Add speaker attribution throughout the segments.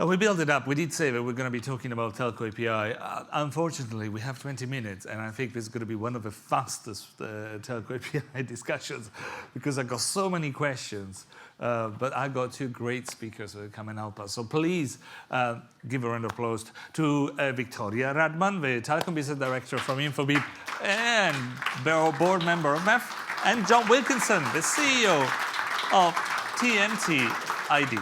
Speaker 1: We built it up. We did say that we're going to be talking about Telco API. Unfortunately, we have 20 minutes, and I think this is going to be one of the fastest Telco API discussions because I got so many questions. But I got two great speakers who come and help us. So please give a round of applause to Viktorijia Radman, the Telecom Business Director from Infobip, and board member of MEF, and John Wilkinson, the CEO of TMT ID.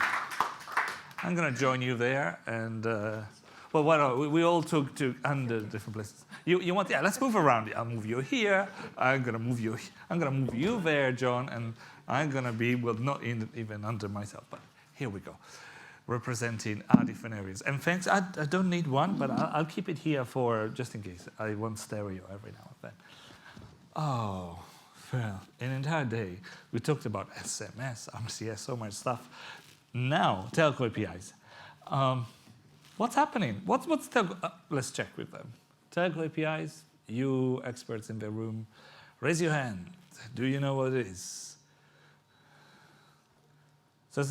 Speaker 1: I'm going to join you there, and well, why not? We all took to under different places. You want? Yeah, let's move around. I'll move you here. I'm going to move you. I'm going to move you there, John, and I'm going to be well, not even under myself, but here we go, representing our different areas. And thanks. I don't need one, but I'll keep it here for just in case. I want stereo every now and then. Oh. Well, an entire day, we talked about SMS, RCS, so much stuff. Now, Telco APIs. What's happening? What's Telco? Let's check with them. Telco APIs, you experts in the room, raise your hand. Do you know what it is? So,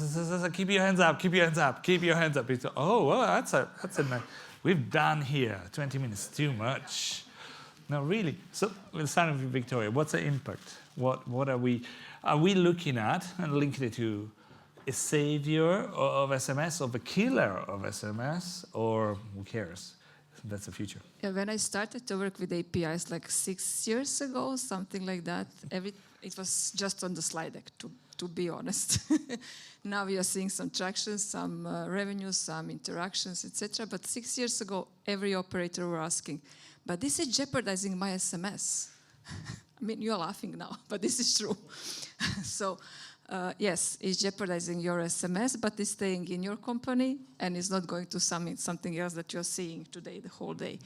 Speaker 1: keep your hands up, keep your hands up, keep your hands up. Oh, well, that's a nice. We've done here 20 minutes, too much. No, really. So we'll start with Viktorijia. What's the impact? What are we looking at and linking it to a savior of SMS, of a killer of SMS, or who cares? That's the future.
Speaker 2: Yeah, when I started to work with APIs like 6 years ago, something like that, it was just on the slide deck, to be honest. Now we are seeing some traction, some revenue, some interactions, etc. But 6 years ago, every operator were asking, but this is jeopardizing my SMS. I mean, you're laughing now, but this is true. So, yes, it's jeopardizing your SMS, but it's staying in your company and it's not going to something else that you're seeing today, the whole day.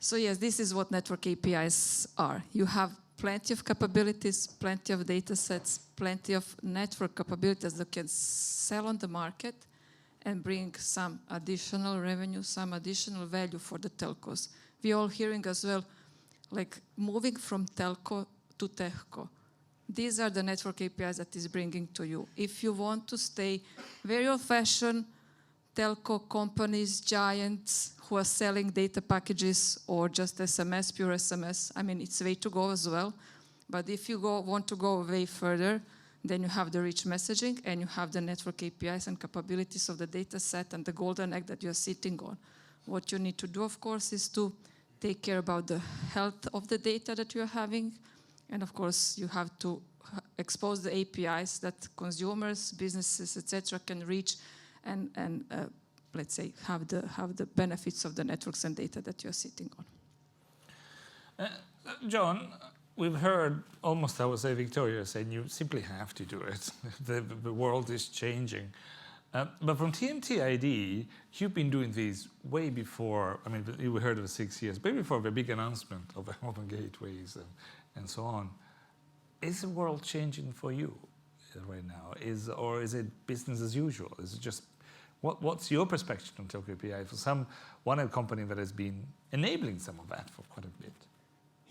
Speaker 2: So, yes, this is what network APIs are. You have plenty of capabilities, plenty of data sets, plenty of network capabilities that can sell on the market and bring some additional revenue, some additional value for the telcos. We're all hearing as well, like moving from telco to techco. These are the network APIs that is bringing to you. If you want to stay very old-fashioned, telco companies, giants who are selling data packages or just SMS, pure SMS, I mean, it's the way to go as well. But if you want to go way further, then you have the rich messaging and you have the network APIs and capabilities of the data set and the golden egg that you're sitting on. What you need to do, of course, is to take care about the health of the data that you're having. And of course, you have to expose the APIs that consumers, businesses, etc., can reach and let's say, have the benefits of the networks and data that you're sitting on.
Speaker 1: John, we've heard almost, I would say, Viktorijia saying you simply have to do it. The world is changing. But from TMT ID, you've been doing these way before, I mean, you heard of it 6 years, way before the big announcement of the open gateways and so on. Is the world changing for you right now? Or is it business as usual? Is it just, what's your perspective on Telco API for one company that has been enabling some of that for quite a bit?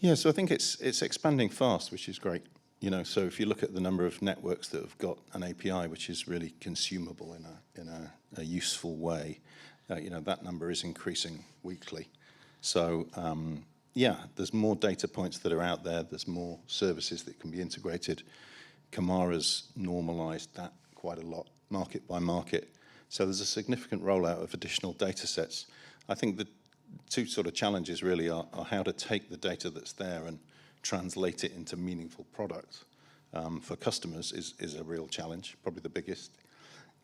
Speaker 3: Yeah, so I think it's expanding fast, which is great. You know, so if you look at the number of networks that have got an API which is really consumable in a useful way, you know, that number is increasing weekly. So yeah, there's more data points that are out there. There's more services that can be integrated. Kamara's normalized that quite a lot, market by market. So there's a significant rollout of additional data sets. I think the two sort of challenges really are how to take the data that's there and translate it into meaningful product for customers is a real challenge, probably the biggest.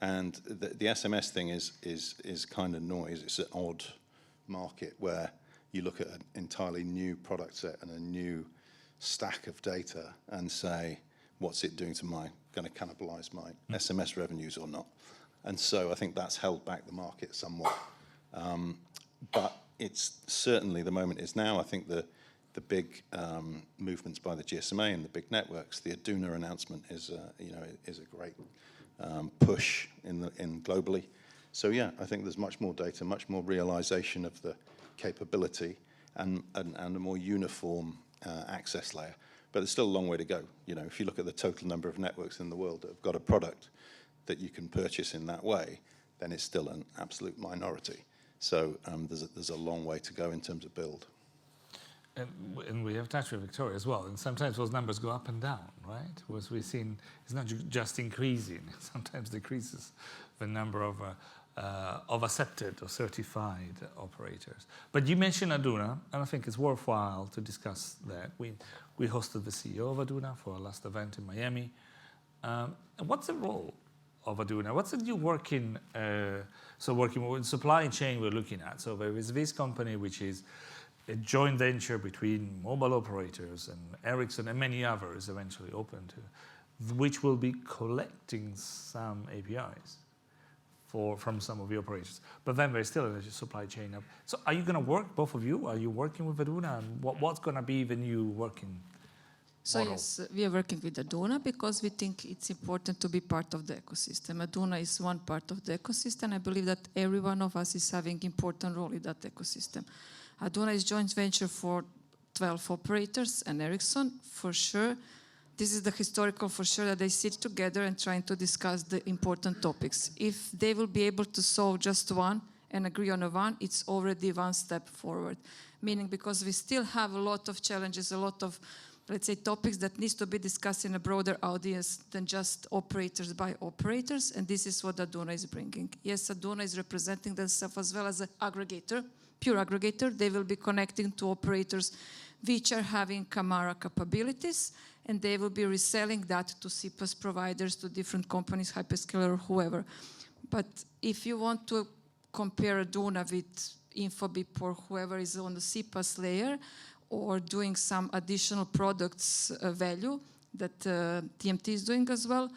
Speaker 3: And the SMS thing is kind of noise. It's an odd market where you look at an entirely new product set and a new stack of data and say, what's it doing to going to cannibalize my SMS revenues or not? And so I think that's held back the market somewhat. But it's certainly, the moment is now. I think the big movements by the GSMA and the big networks, the Aduna announcement is a great push in globally. So yeah, I think there's much more data, much more realization of the capability and a more uniform access layer. But there's still a long way to go. You know, if you look at the total number of networks in the world that have got a product that you can purchase in that way, then it's still an absolute minority. So there's a long way to go in terms of build.
Speaker 1: And we have touched with Viktoria as well, and sometimes those numbers go up and down, right? As we've seen, it's not just increasing, it sometimes decreases the number of accepted or certified operators. But you mentioned Aduna, and I think it's worthwhile to discuss that. We hosted the CEO of Aduna for our last event in Miami. And what's the role of Aduna? What's the new working with supply chain we're looking at? So there is this company which is a joint venture between mobile operators and Ericsson and many others eventually open to, which will be collecting some APIs from some of the operators. But then there's still a supply chain. So are you going to work, both of you? Are you working with Aduna? And what's going to be the new working model?
Speaker 2: Yes, we are working with Aduna because we think it's important to be part of the ecosystem. Aduna is one part of the ecosystem. I believe that every one of us is having important role in that ecosystem. Aduna is joint venture for 12 operators and Ericsson, for sure. This is the historical, for sure, that they sit together and trying to discuss the important topics. If they will be able to solve just one and agree on a one, it's already one step forward. Meaning because we still have a lot of challenges, a lot of, let's say, topics that needs to be discussed in a broader audience than just operators by operators, and this is what Aduna is bringing. Yes, Aduna is representing themselves as well as an aggregator, pure aggregator. They will be connecting to operators which are having Camara capabilities, and they will be reselling that to CPaaS providers, to different companies, hyperscaler, or whoever. But if you want to compare Aduna with Infobip or whoever is on the CPaaS layer, or doing some additional products value that TMT is doing as well,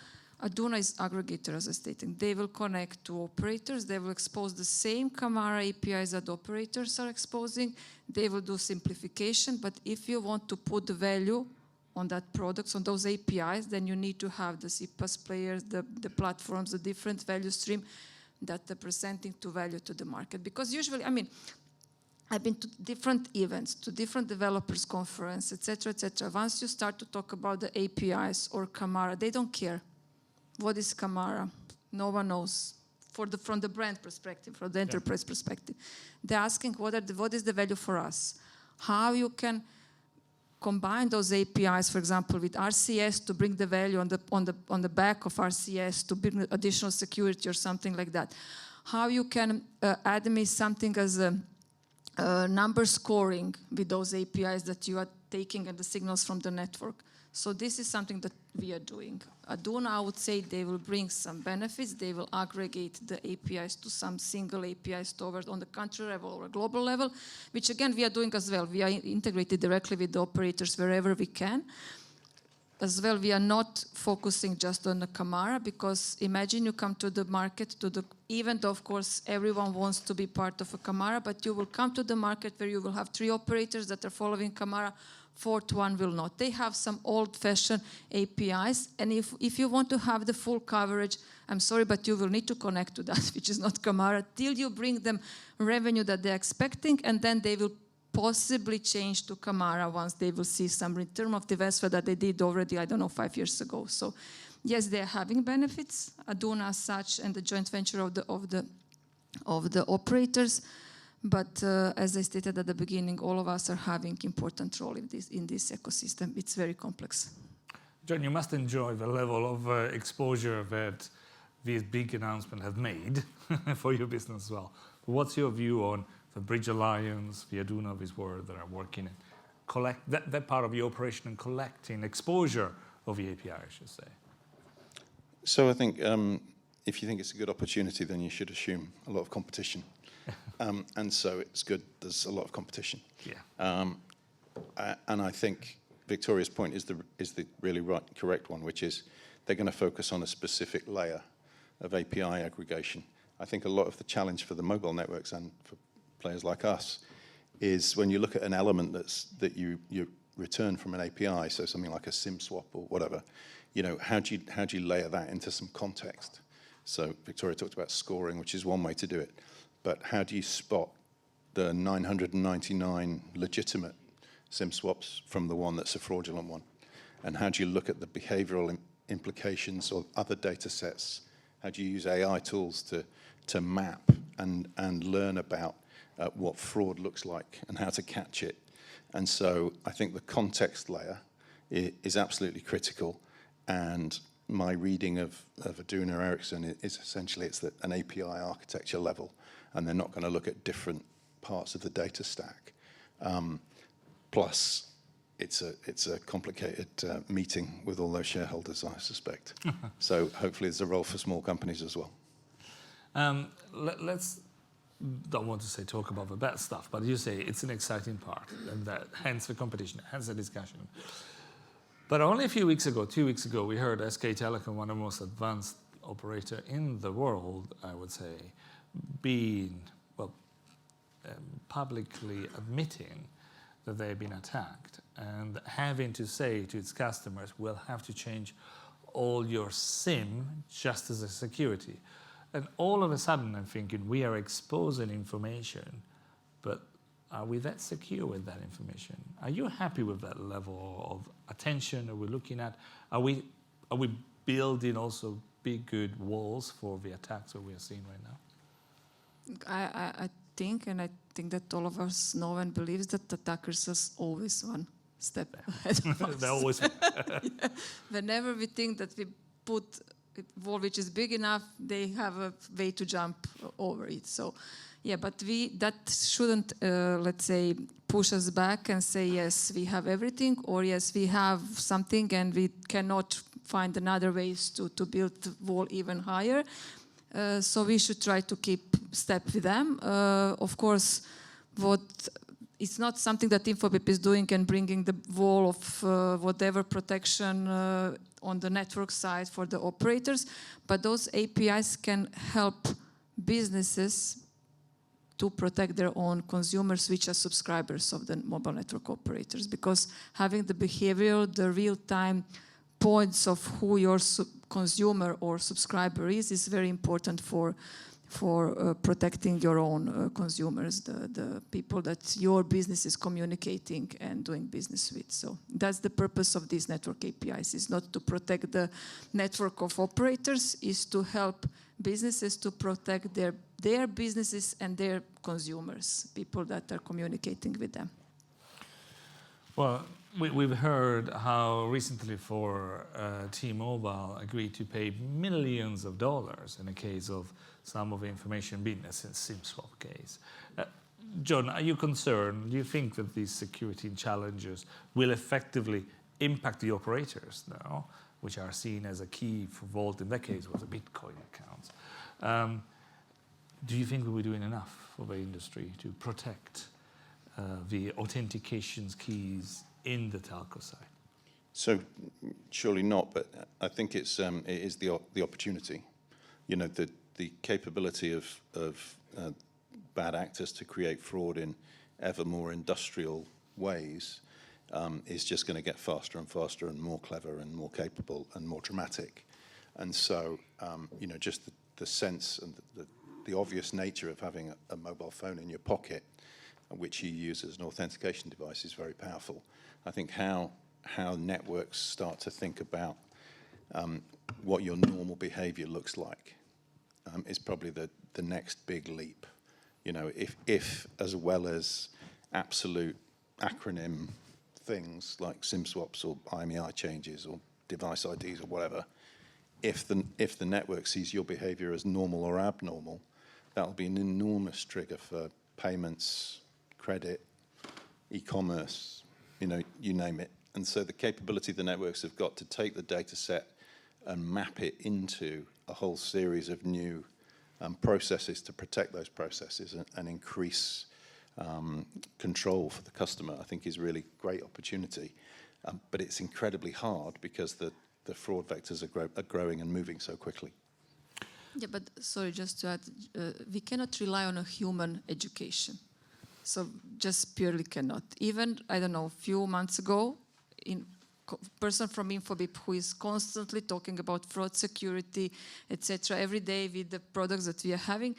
Speaker 2: Aduna is aggregator, as I stated. They will connect to operators. They will expose the same Camara APIs that operators are exposing. They will do simplification. But if you want to put the value on that products, on those APIs, then you need to have the CPaaS players, the platforms, the different value stream that are presenting to value to the market. Because usually, I mean, I've been to different events, to different developers conference, etc., etc. Once you start to talk about the APIs or Camara, they don't care. What is Camara? No one knows. From the brand perspective, from the enterprise perspective, they're asking what is the value for us? How you can combine those APIs, for example, with RCS to bring the value on the back of RCS to bring additional security or something like that. How you can add me something as a number scoring with those APIs that you are taking and the signals from the network. So this is something that we are doing. Aduna, I would say they will bring some benefits. They will aggregate the APIs to some single API stored on the country level or a global level, which again we are doing as well. We are integrated directly with the operators wherever we can. As well, we are not focusing just on the Camara, because imagine you come to the market, to the event, of course, everyone wants to be part of a Camara, but you will come to the market where you will have 3 operators that are following Camara, 4th one will not. They have some old-fashioned APIs, and if you want to have the full coverage, I'm sorry, but you will need to connect to that, which is not Camara, till you bring them revenue that they're expecting, and then they will possibly change to Camara once they will see some return of the investment that they did already, I don't know, 5 years ago. So yes, they're having benefits, Aduna as such, and the joint venture of the operators. But as I stated at the beginning, all of us are having important role in this ecosystem. It's very complex.
Speaker 1: John, you must enjoy the level of exposure that these big announcements have made for your business as well. What's your view on the Bridge Alliance, the Aduna of this world that are working and collect that part of the operation and collecting exposure of the API, I should say?
Speaker 3: So I think if you think it's a good opportunity, then you should assume a lot of competition. And so it's good there's a lot of competition.
Speaker 1: Yeah.
Speaker 3: And I think Viktorija's point is the really correct one, which is they're going to focus on a specific layer of API aggregation. I think a lot of the challenge for the mobile networks and for players like us is when you look at an element that you return from an API, so something like a SIM swap or whatever, you know, how do you layer that into some context? So Viktorija talked about scoring, which is one way to do it. But how do you spot the 999 legitimate SIM swaps from the one that's a fraudulent one? And how do you look at the behavioral implications of other data sets? How do you use AI tools to map and learn about what fraud looks like and how to catch it. And so I think the context layer is absolutely critical. And my reading of Aduna Ericsson is essentially it's an API architecture level, and they're not going to look at different parts of the data stack. Plus, it's a complicated meeting with all those shareholders, I suspect. So hopefully there's a role for small companies as well.
Speaker 1: Let's, don't want to say talk about the bad stuff, but you say it's an exciting part, and that, hence the competition, hence the discussion. But only a few weeks ago, 2 weeks ago, we heard SK Telecom, one of the most advanced operator in the world, I would say, being, well, publicly admitting that they've been attacked and having to say to its customers, we'll have to change all your SIM just as a security. And all of a sudden I'm thinking, we are exposing information, but are we that secure with that information? Are you happy with that level of attention? Are we looking at, are we building also big good walls for the attacks that we are seeing right now?
Speaker 2: I think that all of us know and believes that attackers are always one step ahead of us.
Speaker 1: They're always
Speaker 2: yeah. Whenever we think that we put a wall which is big enough, they have a way to jump over it. So, yeah, but that shouldn't, let's say, push us back and say, yes, we have everything, or yes, we have something and we cannot find another ways to build the wall even higher. So we should try to keep step with them. Of course, it's not something that Infobip is doing and bringing the wall of whatever protection on the network side for the operators, but those APIs can help businesses to protect their own consumers, which are subscribers of the mobile network operators, because having the behavioral, the real-time points of who your consumer or subscriber is very important for protecting your own consumers, the people that your business is communicating and doing business with. So that's the purpose of these network APIs, is not to protect the network of operators, is to help businesses to protect their businesses and their consumers, people that are communicating with them.
Speaker 1: Well, we've heard how recently for T-Mobile agreed to pay millions of dollars in the case of some of the information business in SIM swap case. John, are you concerned? Do you think that these security challenges will effectively impact the operators now, which are seen as a key for Vault in that case was a Bitcoin accounts? Do you think we're doing enough for the industry to protect the authentications keys in the telco side?
Speaker 3: So surely not, but I think it is the opportunity. You know, the capability of bad actors to create fraud in ever more industrial ways is just going to get faster and faster and more clever and more capable and more dramatic. And so, you know, just the sense and the obvious nature of having a mobile phone in your pocket, which you use as an authentication device, is very powerful. I think how networks start to think about what your normal behavior looks like is probably the next big leap. You know, if as well as absolute acronym things like SIM swaps or IMEI changes or device IDs or whatever, if the network sees your behavior as normal or abnormal, that'll be an enormous trigger for payments, credit, e-commerce, you know, you name it. And so the capability the networks have got to take the data set and map it into a whole series of new processes to protect those processes and increase control for the customer, I think is really great opportunity. But it's incredibly hard because the fraud vectors are growing and moving so quickly.
Speaker 2: Yeah, but sorry, just to add, we cannot rely on a human education. So just purely cannot. Even, I don't know, a few months ago, person from Infobip who is constantly talking about fraud security, etc., every day with the products that we are having,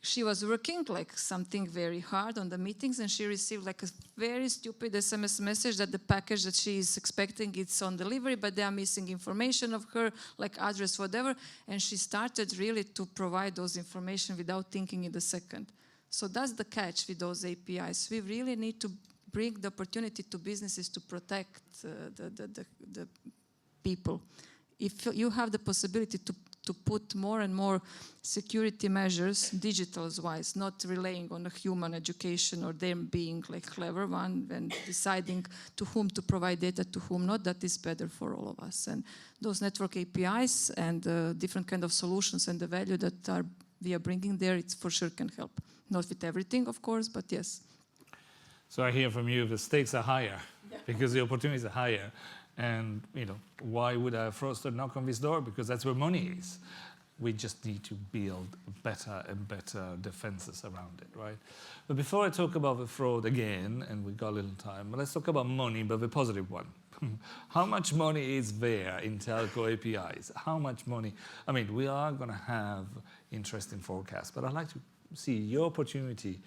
Speaker 2: she was working like something very hard on the meetings, and she received like a very stupid SMS message that the package that she is expecting it's on delivery, but they are missing information of her, like address, whatever. And she started really to provide those information without thinking in the second. So that's the catch with those APIs. We really need to bring the opportunity to businesses to protect the people. If you have the possibility to put more and more security measures, digitals-wise, not relying on a human education or them being like clever one and deciding to whom to provide data, to whom not, that is better for all of us. And those network APIs and different kind of solutions and the value that we are bringing there, it for sure can help. Not with everything, of course, but yes.
Speaker 1: So I hear from you the stakes are higher because the opportunities are higher. And, why would a fraudster knock on this door? Because that's where money is. We just need to build better and better defenses around it, right? But before I talk about the fraud again, and we've got a little time, let's talk about money, but the positive one. How much money is there in telco APIs? How much money? I mean, we are going to have interesting forecasts, but I'd like to see your opportunity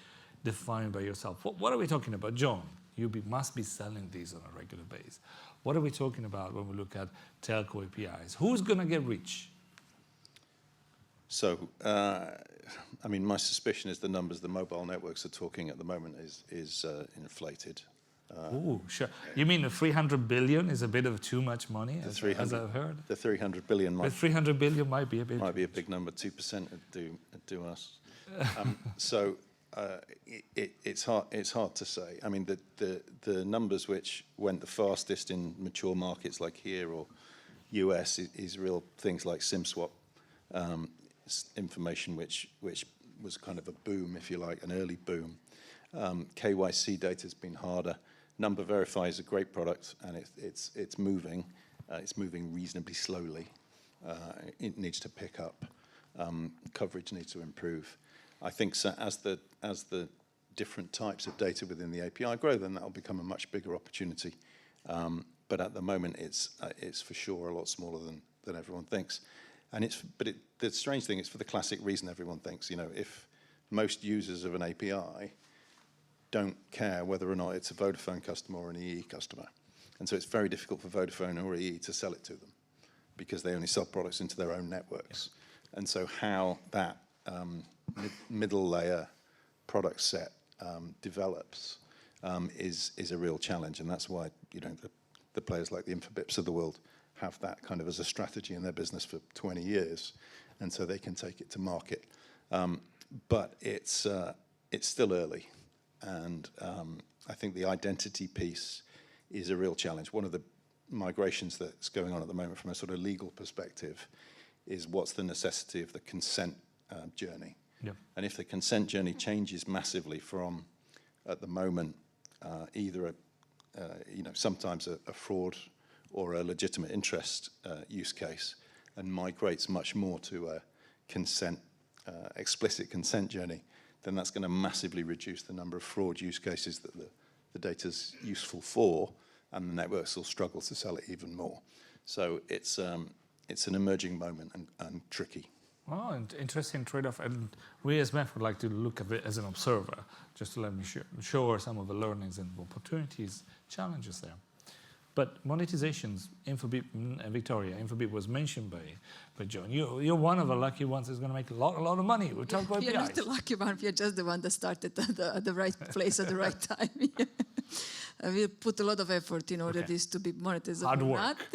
Speaker 1: defined by yourself. What are we talking about? John, you must be selling these on a regular basis. What are we talking about when we look at telco APIs? Who's going to get rich?
Speaker 3: So, my suspicion is the numbers the mobile networks are talking at the moment is inflated.
Speaker 1: Oh, sure. You mean the 300 billion is a bit of too much money, as I've heard?
Speaker 3: The 300 billion
Speaker 1: might... The 300 billion might be a bit...
Speaker 3: Might be a big number. 2% would do us. It's hard to say. I mean, the numbers which went the fastest in mature markets like here or US is real things like SIM swap information, which was kind of a boom, if you like, an early boom. KYC data has been harder. Number Verify is a great product, and it's moving. It's moving reasonably slowly. It needs to pick up. Coverage needs to improve. I think so as the different types of data within the API grow, then that will become a much bigger opportunity. But at the moment, it's for sure a lot smaller than everyone thinks. And the strange thing is for the classic reason everyone thinks. If most users of an API don't care whether or not it's a Vodafone customer or an EE customer, and so it's very difficult for Vodafone or EE to sell it to them because they only sell products into their own networks. And so how that middle layer product set develops is a real challenge, and that's why the players like the Infobips of the world have that kind of as a strategy in their business for 20 years, and so they can take it to market. But it's still early, and I think the identity piece is a real challenge. One of the migrations that's going on at the moment from a sort of legal perspective is what's the necessity of the consent journey. Yep. And if the consent journey changes massively from, at the moment, either sometimes a fraud or a legitimate interest use case, and migrates much more to a consent, explicit consent journey, then that's going to massively reduce the number of fraud use cases that the data's useful for, and the networks will struggle to sell it even more. So it's an emerging moment and tricky.
Speaker 1: Oh, and interesting trade-off. And we as MEF would like to look at it as an observer, just to let me show some of the learnings and opportunities, challenges there. But monetizations, Infobip and Viktorijia, Infobip was mentioned by John. You're one of the lucky ones who's going to make a lot of money. We'll talk about APIs.
Speaker 2: You're not the lucky one. We're just the one that started at the right place at the right time. We put a lot of effort in order this to be monetizable.
Speaker 1: Hard work.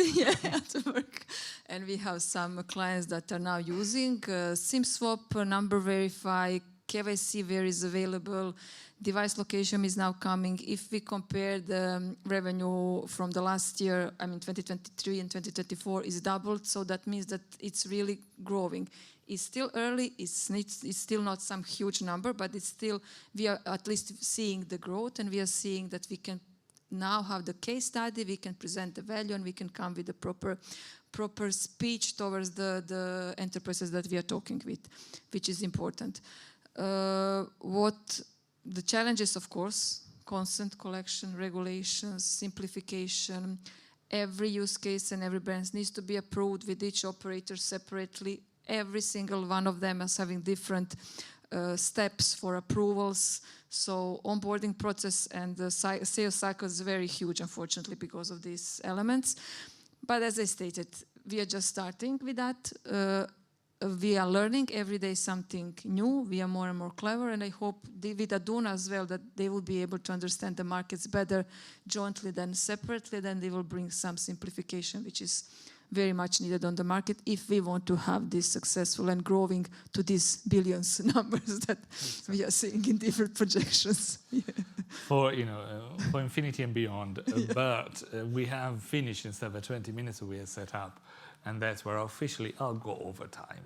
Speaker 2: Hard work. And we have some clients that are now using SIM swap, number verify, KYC where is available, device location is now coming. If we compare the revenue from the last year, 2023 and 2024 is doubled, so that means that it's really growing. It's still early, it's still not some huge number, but it's still, we are at least seeing the growth, and we are seeing that we can now have the case study, we can present the value, and we can come with the proper speech towards the enterprises that we are talking with, which is important. What the challenges, of course, consent collection, regulations, simplification, every use case and every brand needs to be approved with each operator separately. Every single one of them is having different steps for approvals. So onboarding process and the sales cycle is very huge, unfortunately, because of these elements. But as I stated, we are just starting with that. We are learning every day something new. We are more and more clever, and I hope with Aduna as well that they will be able to understand the markets better jointly than separately. Then they will bring some simplification, which is very much needed on the market if we want to have this successful and growing to these billions numbers that we are seeing in different projections.
Speaker 1: For for infinity and beyond. But we have finished instead of 20 minutes we have set up, and that's where officially I'll go over time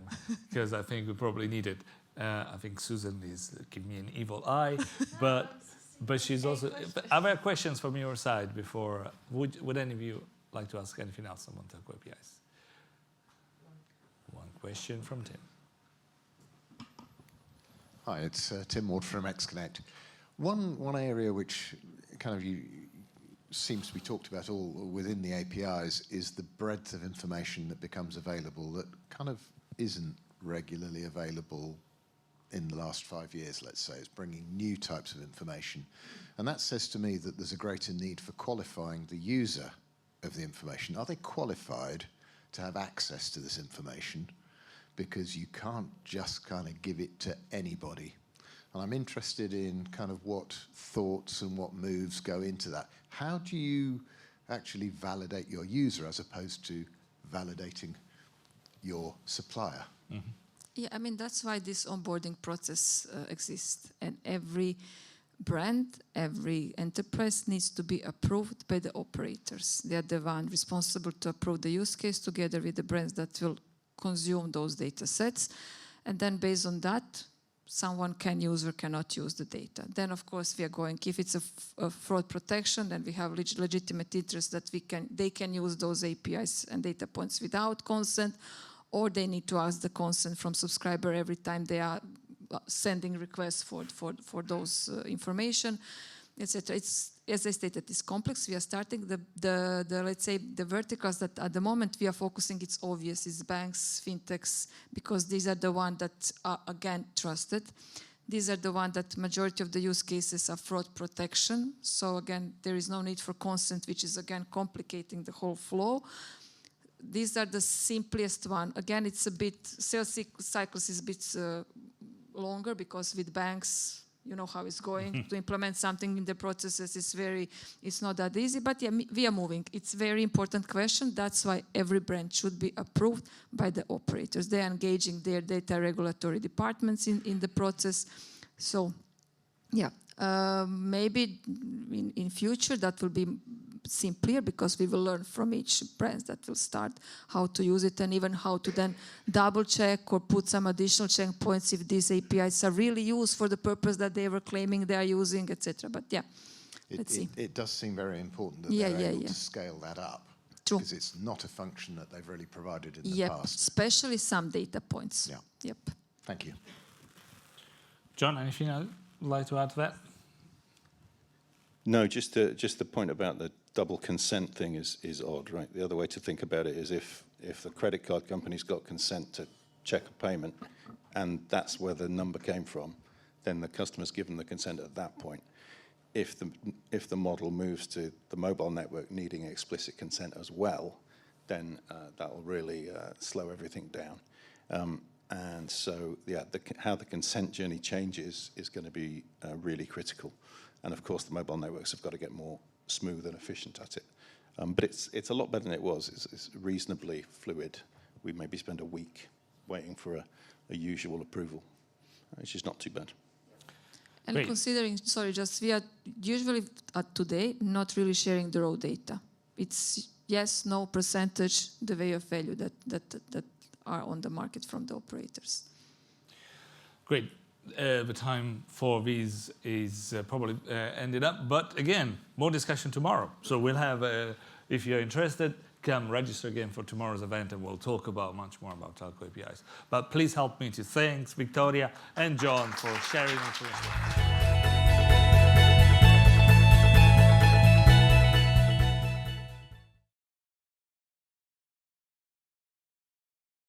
Speaker 1: because I think we probably need it. I think Susan is giving me an evil eye, but she's also. Are there questions from your side before? Would any of you like to ask anything else on Telco APIs? One question from Tim.
Speaker 4: Hi, it's Tim Ward from XConnect. One area which kind of seems to be talked about all within the APIs is the breadth of information that becomes available that kind of isn't regularly available in the last 5 years, let's say. It's bringing new types of information. And that says to me that there's a greater need for qualifying the user of the information. Are they qualified to have access to this information? Because you can't just kind of give it to anybody. And I'm interested in kind of what thoughts and what moves go into that. How do you actually validate your user as opposed to validating your supplier?
Speaker 2: Mm-hmm. Yeah, I mean, that's why this onboarding process exists. And every brand, every enterprise needs to be approved by the operators. They are the one responsible to approve the use case together with the brands that will consume those data sets. And then based on that, someone can use or cannot use the data. Then, of course, we are going, if it's a fraud protection, then we have legitimate interest that they can use those APIs and data points without consent, or they need to ask the consent from subscriber every time they are sending requests for those information, etc. It's, as I stated, it's complex. We are starting the let's say the verticals that at the moment we are focusing. It's obvious. It's banks, fintechs, because these are the ones that are again trusted. These are the ones that majority of the use cases are fraud protection. So again, there is no need for consent, which is again complicating the whole flow. These are the simplest one. Again, it's a bit sales cycles is a bit longer because with banks, you know how it's going to implement something in the processes. It's not that easy, but yeah, we are moving. It's a very important question. That's why every brand should be approved by the operators. They are engaging their data regulatory departments in the process. So, yeah, maybe in future that will be simpler because we will learn from each brand that will start how to use it and even how to then double check or put some additional checkpoints if these APIs are really used for the purpose that they were claiming they are using, etc. But yeah, let's see.
Speaker 4: It does seem very important that they're able to scale that up.
Speaker 2: True.
Speaker 4: Because it's not a function that they've really provided in the
Speaker 2: Yep,
Speaker 4: past.
Speaker 2: especially some data points.
Speaker 4: Yeah.
Speaker 2: Yep.
Speaker 4: Thank you.
Speaker 1: John, anything you'd like to add to that?
Speaker 3: No, just the point about the double consent thing is odd, right? The other way to think about it is if the credit card company's got consent to check a payment and that's where the number came from, then the customer's given the consent at that point. If the model moves to the mobile network needing explicit consent as well, then that will really slow everything down. And so, yeah, how the consent journey changes is going to be really critical. And of course, the mobile networks have got to get more smooth and efficient at it. But it's a lot better than it was. It's reasonably fluid. We maybe spend a week waiting for a usual approval, which is not too bad.
Speaker 2: And
Speaker 1: Great.
Speaker 2: considering, sorry, just we are usually today not really sharing the raw data. It's yes, no percentage, the way of value that are on the market from the operators.
Speaker 1: Great. The time for these is probably ended up. But again, more discussion tomorrow. So we'll have, if you're interested, come register again for tomorrow's event and we'll talk about much more about Telco APIs. But please help me to thank Viktorijia and John for sharing information.